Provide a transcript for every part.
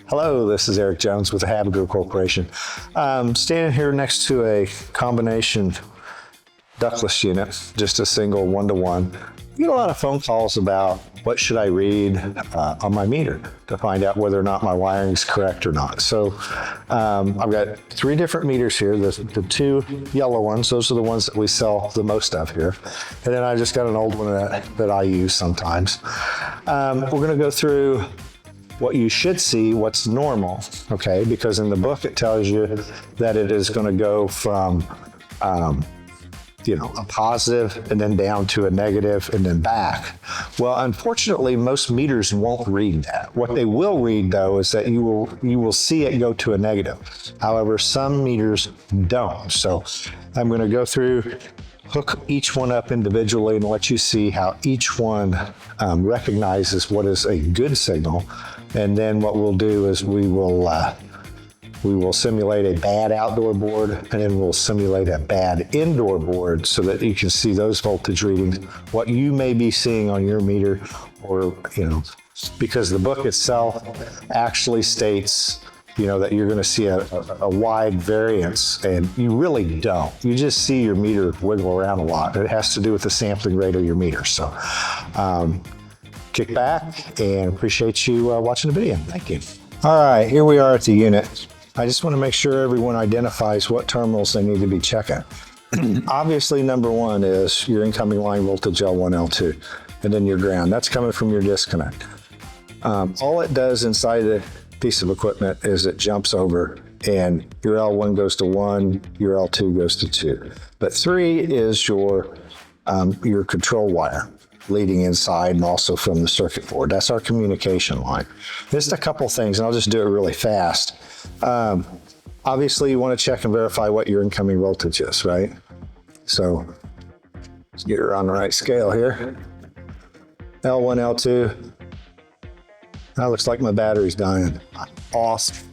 Hello, this is Eric Jones with the Habegger Corporation. Standing here next to a combination ductless unit, just a single one-to-one. I get a lot of phone calls about what should I read on my meter to find out whether or not my wiring is correct or not. So I've got 3 different meters here. The 2 yellow ones, those are the ones that we sell the most of here. And then I just got an old one that I use sometimes. We're going to go through what you should see, what's normal, okay? Because in the book it tells you that it is going to go from a positive and then down to a negative and then back. Well, unfortunately, most meters won't read that. What they will read, though, is that you will see it go to a negative. However, some meters don't. So I'm going to go through, hook each one up individually and let you see how each one recognizes what is a good signal. And then what we'll do is we will simulate a bad outdoor board, and then we'll simulate a bad indoor board so that you can see those voltage readings, what you may be seeing on your meter, or, because the book itself actually states, that you're going to see a wide variance, and you really don't. You just see your meter wiggle around a lot. It has to do with the sampling rate of your meter. So kick back and appreciate you watching the video. Thank you. All right, here we are at the unit. I just want to make sure everyone identifies what terminals they need to be checking. Obviously, number 1 is your incoming line voltage L1, L2, and then your ground. That's coming from your disconnect. All it does inside the piece of equipment is it jumps over, and your L1 goes to 1, your L2 goes to 2. But 3 is your control wire leading inside and also from the circuit board. That's our communication line. Just a couple things, and I'll just do it really fast. Obviously, you want to check and verify what your incoming voltage is, right? So let's get her on the right scale here. L1, L2. That looks like my battery's dying. Awesome.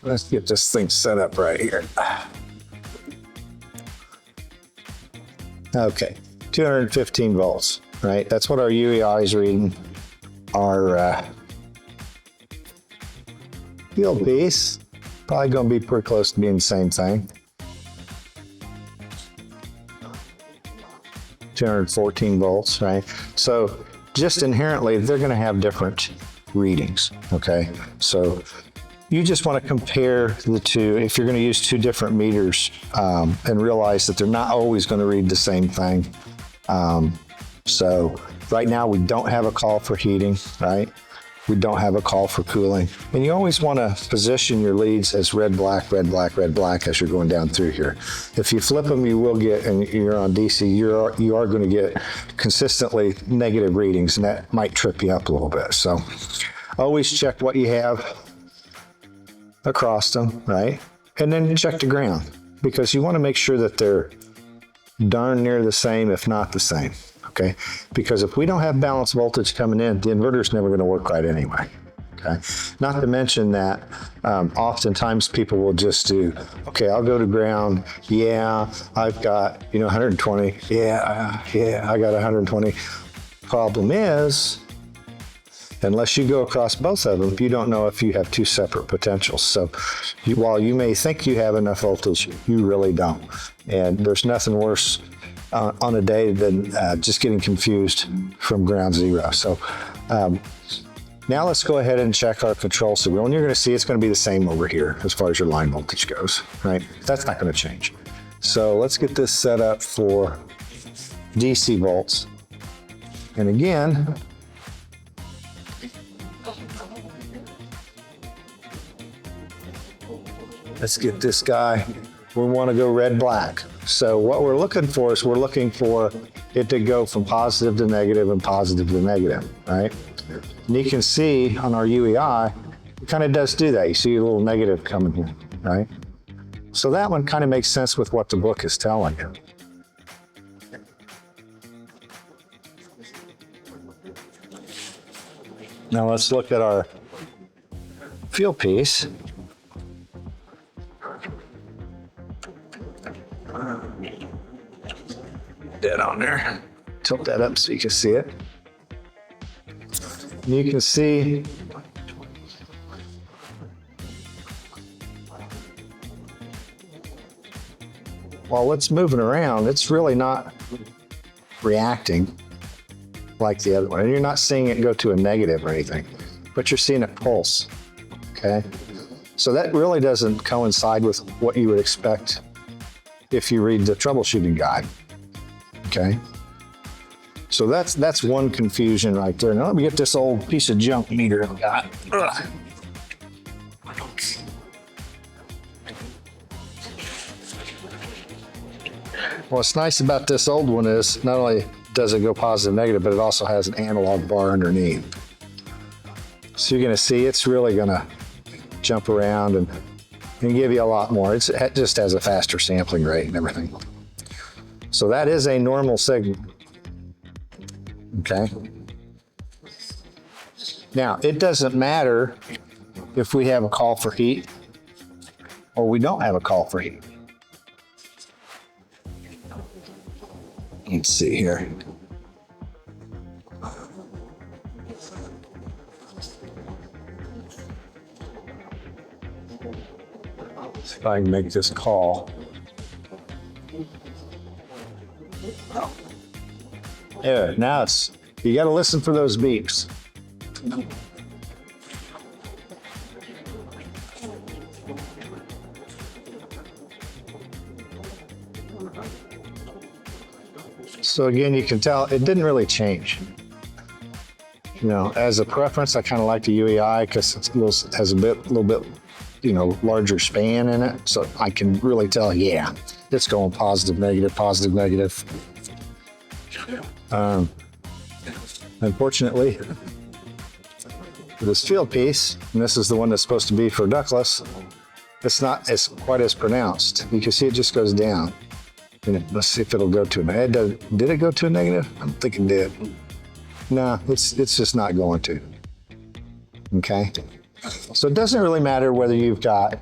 Let's get this thing set up right here. Okay, 215 volts. Right, that's what our UEI is reading. Our field piece, probably going to be pretty close to being the same thing. 214 volts, right? So just inherently, they're going to have different readings, okay? So you just want to compare the two. If you're going to use 2 different meters and realize that they're not always going to read the same thing. So right now we don't have a call for heating, right? We don't have a call for cooling. And you always want to position your leads as red, black, red, black, red, black as you're going down through here. If you flip them, you will get, and you're on DC, you are going to get consistently negative readings, and that might trip you up a little bit. So always check what you have across them, right? And then check the ground, because you want to make sure that they're darn near the same, if not the same. Okay, because if we don't have balanced voltage coming in, the inverter's never going to work right anyway. Okay, not to mention that oftentimes people will just do, okay, I'll go to ground. Yeah, I've got 120. Yeah, I got 120. Problem is, unless you go across both of them, you don't know if you have 2 separate potentials. So while you may think you have enough voltage, you really don't. And there's nothing worse on a day than just getting confused from ground zero. So now let's go ahead and check our control signal. And you're going to see it's going to be the same over here as far as your line voltage goes, right? That's not going to change. So let's get this set up for DC volts. And again, let's get this guy. We want to go red, black. So what we're looking for is we're looking for it to go from positive to negative and positive to negative, right? And you can see on our UEI, it kind of does do that. You see a little negative coming here, right? So that one kind of makes sense with what the book is telling you. Now let's look at our field piece. Dead on there. Tilt that up so you can see it. And you can see while it's moving around, it's really not reacting like the other one. And you're not seeing it go to a negative or anything, but you're seeing it pulse, okay? So that really doesn't coincide with what you would expect if you read the troubleshooting guide, okay? So that's one confusion right there. Now let me get this old piece of junk meter I've got. Ugh. What's nice about this old one is not only does it go positive, negative, but it also has an analog bar underneath. So you're gonna see it's really gonna jump around and give you a lot more. It just has a faster sampling rate and everything. So that is a normal signal, okay? Now, it doesn't matter if we have a call for heat or we don't have a call for heat. Let's see here. See if I can make this call. Yeah, now you got to listen for those beeps. So again, you can tell it didn't really change. You know, as a preference, I kind of like the UEI because it has a little bit, you know, larger span in it. So I can really tell, yeah, it's going positive, negative, positive, negative. Unfortunately, for this field piece, and this is the one that's supposed to be for ductless, it's not as quite as pronounced. You can see it just goes down. Let's see if it'll go to a negative. Did it go to a negative? I don't think it did. No, it's just not going to. Okay? So it doesn't really matter whether you've got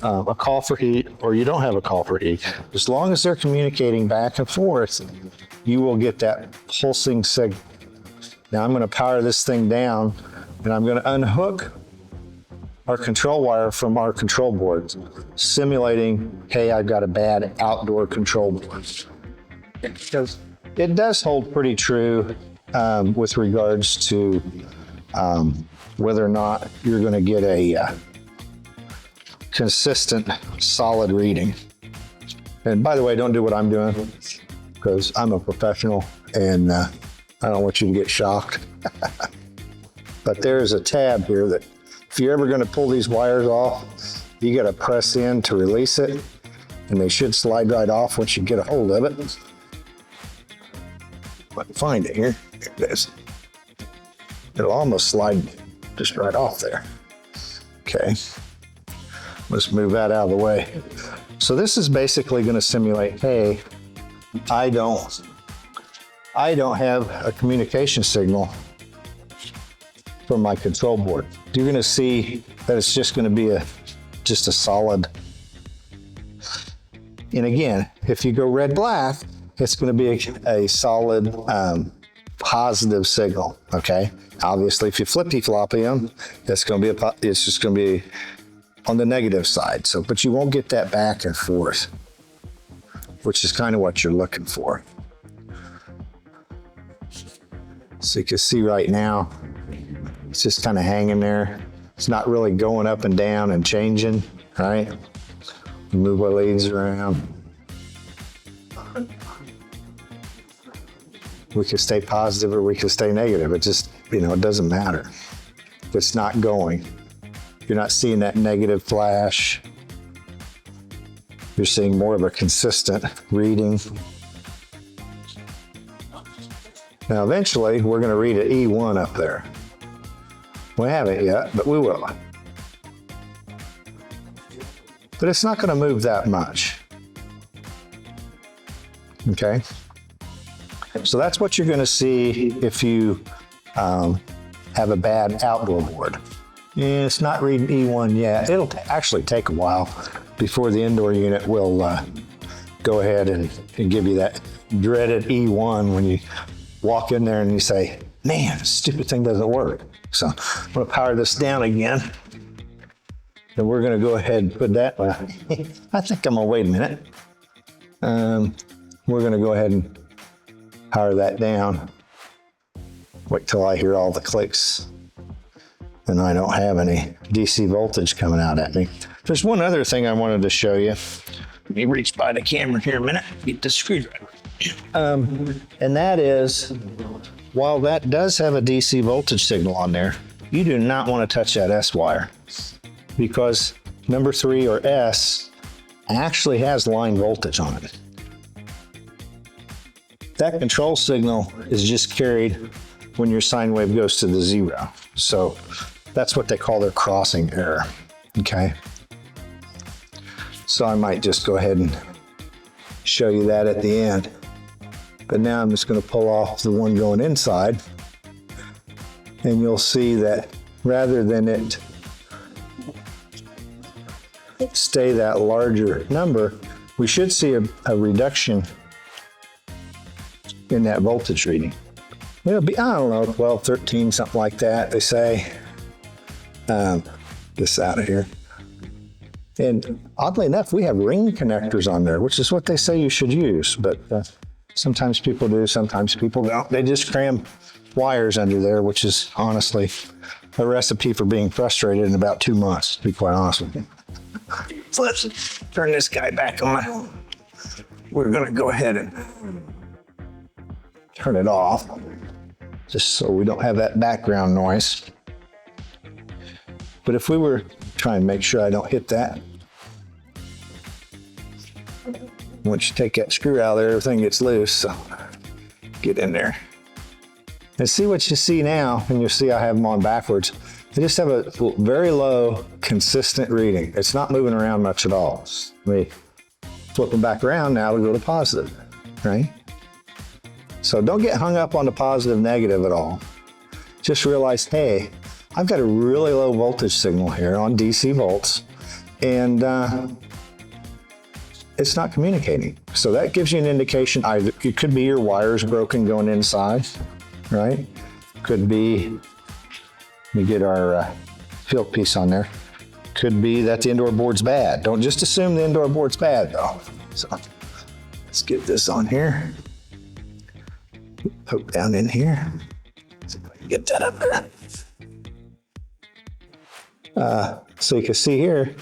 a call for heat or you don't have a call for heat. As long as they're communicating back and forth, you will get that pulsing signal. Now I'm going to power this thing down and I'm going to unhook our control wire from our control board, simulating, hey, I've got a bad outdoor control board. Because it does hold pretty true with regards to whether or not you're going to get a consistent, solid reading. And by the way, don't do what I'm doing, because I'm a professional and I don't want you to get shocked. But there's a tab here that if you're ever going to pull these wires off, you got to press in to release it, and they should slide right off once you get a hold of it. If I can find it here. There it is. It'll almost slide just right off there. Okay. Let's move that out of the way. So this is basically going to simulate, hey, I don't have a communication signal from my control board. You're going to see that it's just going to be just a solid. And again, if you go red-black, it's going to be a solid positive signal. Okay. Obviously, if you flippy-floppy them, it's just going to be on the negative side. So, but you won't get that back and forth, which is kind of what you're looking for. So you can see right now, it's just kind of hanging there. It's not really going up and down and changing, right? Move our leads around. We can stay positive or we can stay negative. It just, it doesn't matter. If it's not going, you're not seeing that negative flash. You're seeing more of a consistent reading. Now, eventually, we're going to read an E1 up there. We haven't yet, but we will. But it's not going to move that much. Okay? So that's what you're going to see if you have a bad outdoor board. Yeah, it's not reading E1 yet. It'll actually take a while before the indoor unit will go ahead and give you that dreaded E1 when you walk in there and you say, man, this stupid thing doesn't work. So I'm going to power this down again. And we're going to go ahead and put that, I think I'm going to wait a minute. We're going to go ahead and power that down. Wait till I hear all the clicks. And I don't have any DC voltage coming out at me. There's one other thing I wanted to show you. Let me reach by the camera here a minute, get the screwdriver. And that is, while that does have a DC voltage signal on there, you do not want to touch that S wire, because number 3 or S actually has line voltage on it. That control signal is just carried when your sine wave goes to the 0. So that's what they call their crossing error, okay? So I might just go ahead and show you that at the end. But now I'm just going to pull off the one going inside, and you'll see that rather than it stay that larger number, we should see a reduction in that voltage reading. It'll be, I don't know, 12, 13, something like that, they say. This out of here. And oddly enough, we have ring connectors on there, which is what they say you should use. But sometimes people do, sometimes people don't. They just cram wires under there, which is honestly a recipe for being frustrated in about 2 months, to be quite honest with you. So let's turn this guy back on. We're going to go ahead and turn it off, just so we don't have that background noise. But if we were trying to make sure I don't hit that, once you take that screw out of there, everything gets loose, so get in there. And see what you see now, and you'll see I have them on backwards. They just have a very low, consistent reading. It's not moving around much at all. Let me flip them back around now to go to positive, right? So don't get hung up on the positive, negative at all. Just realize, hey, I've got a really low voltage signal here on DC volts, and it's not communicating. So that gives you an indication. Either it could be your wires broken going inside, right? Could be, let me get our field piece on there. Could be that the indoor board's bad. Don't just assume the indoor board's bad though. So let's get this on here. Poke down in here. See if I can get that up there. So you can see here,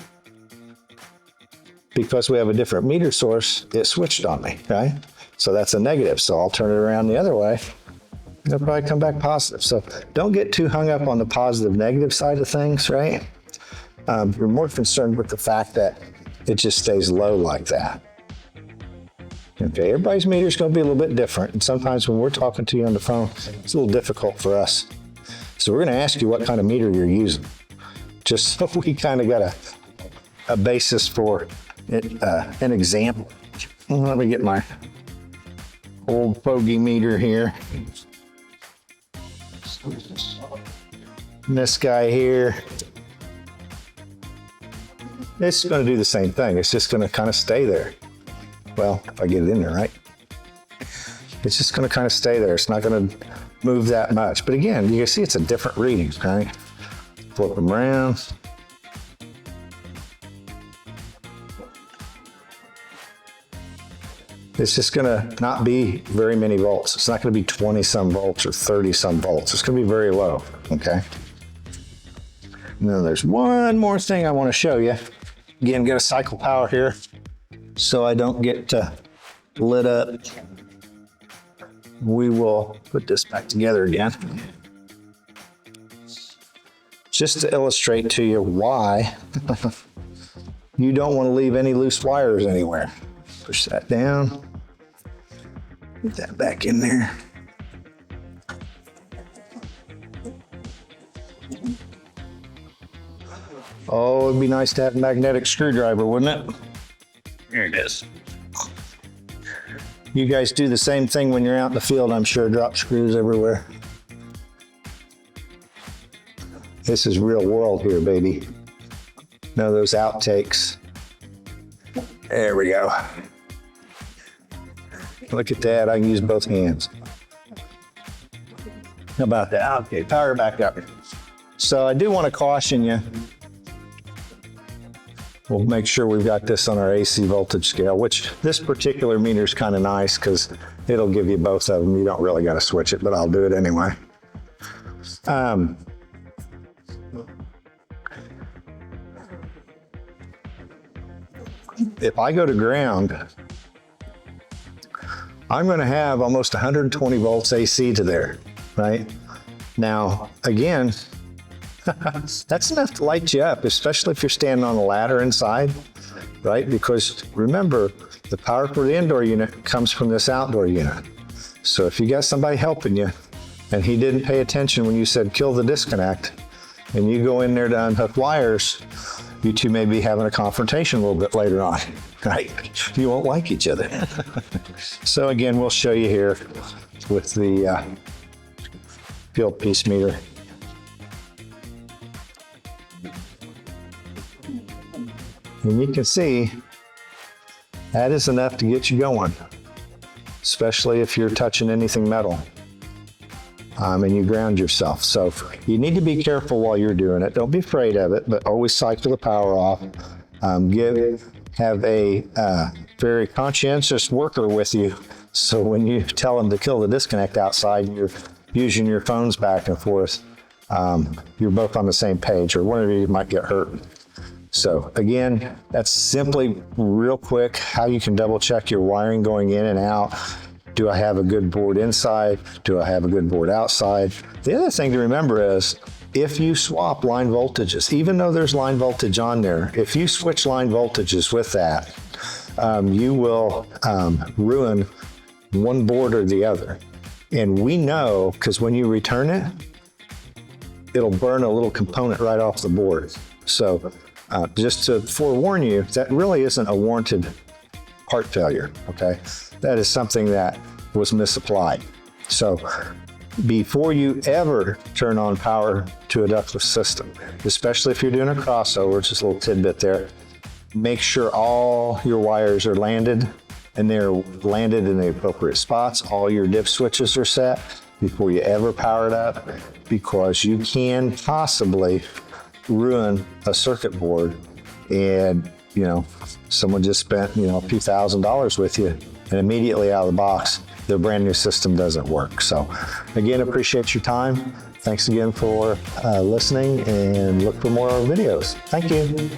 because we have a different meter source, it switched on me, right? So that's a negative. So I'll turn it around the other way. It'll probably come back positive. So don't get too hung up on the positive, negative side of things, right? You're more concerned with the fact that it just stays low like that. Okay, everybody's meter is going to be a little bit different. And sometimes when we're talking to you on the phone, it's a little difficult for us. So we're going to ask you what kind of meter you're using, just so we kind of got a basis for it, an example. Let me get my old fogey meter here. And this guy here, it's going to do the same thing. It's just going to kind of stay there. Well, if I get it in there, right? It's just going to kind of stay there. It's not going to move that much. But again, you can see it's a different reading, right? Flip them around. It's just going to not be very many volts. It's not going to be 20 some volts or 30 some volts. It's going to be very low, okay? And then there's one more thing I want to show you. Again, get a cycle power here so I don't get lit up. We will put this back together again. Just to illustrate to you why you don't want to leave any loose wires anywhere. Push that down. Put that back in there. Oh, it'd be nice to have a magnetic screwdriver, wouldn't it? Here it is. You guys do the same thing when you're out in the field, I'm sure. Drop screws everywhere. This is real world here, baby. No, those outtakes. There we go. Look at that, I can use both hands. How about that? Okay, power back up. So I do want to caution you. We'll make sure we've got this on our AC voltage scale, which this particular meter is kind of nice because it'll give you both of them. You don't really got to switch it, but I'll do it anyway. If I go to ground, I'm going to have almost 120 volts AC to there, right? Now, again, that's enough to light you up, especially if you're standing on a ladder inside, right? Because remember, the power for the indoor unit comes from this outdoor unit. So if you got somebody helping you and he didn't pay attention when you said kill the disconnect, and you go in there to unhook wires, you two may be having a confrontation a little bit later on, right? You won't like each other. So again, we'll show you here with the field piece meter. And you can see that is enough to get you going, especially if you're touching anything metal. And you ground yourself. So you need to be careful while you're doing it. Don't be afraid of it, but always cycle the power off. Have a very conscientious worker with you. So when you tell them to kill the disconnect outside, you're using your phones back and forth. You're both on the same page, or one of you might get hurt. So again, that's simply real quick how you can double check your wiring going in and out. Do I have a good board inside? Do I have a good board outside? The other thing to remember is if you swap line voltages, even though there's line voltage on there, if you switch line voltages with that, you will ruin one board or the other. And we know, because when you return it, it'll burn a little component right off the board. So just to forewarn you, that really isn't a warranted part failure, okay? That is something that was misapplied. So before you ever turn on power to a ductless system, especially if you're doing a crossover, just a little tidbit there, make sure all your wires are landed and they're landed in the appropriate spots. All your dip switches are set before you ever power it up, because you can possibly ruin a circuit board and someone just spent, a few $1,000s with you, and immediately out of the box, their brand new system doesn't work. So again, appreciate your time. Thanks again for listening, and look for more videos. Thank you.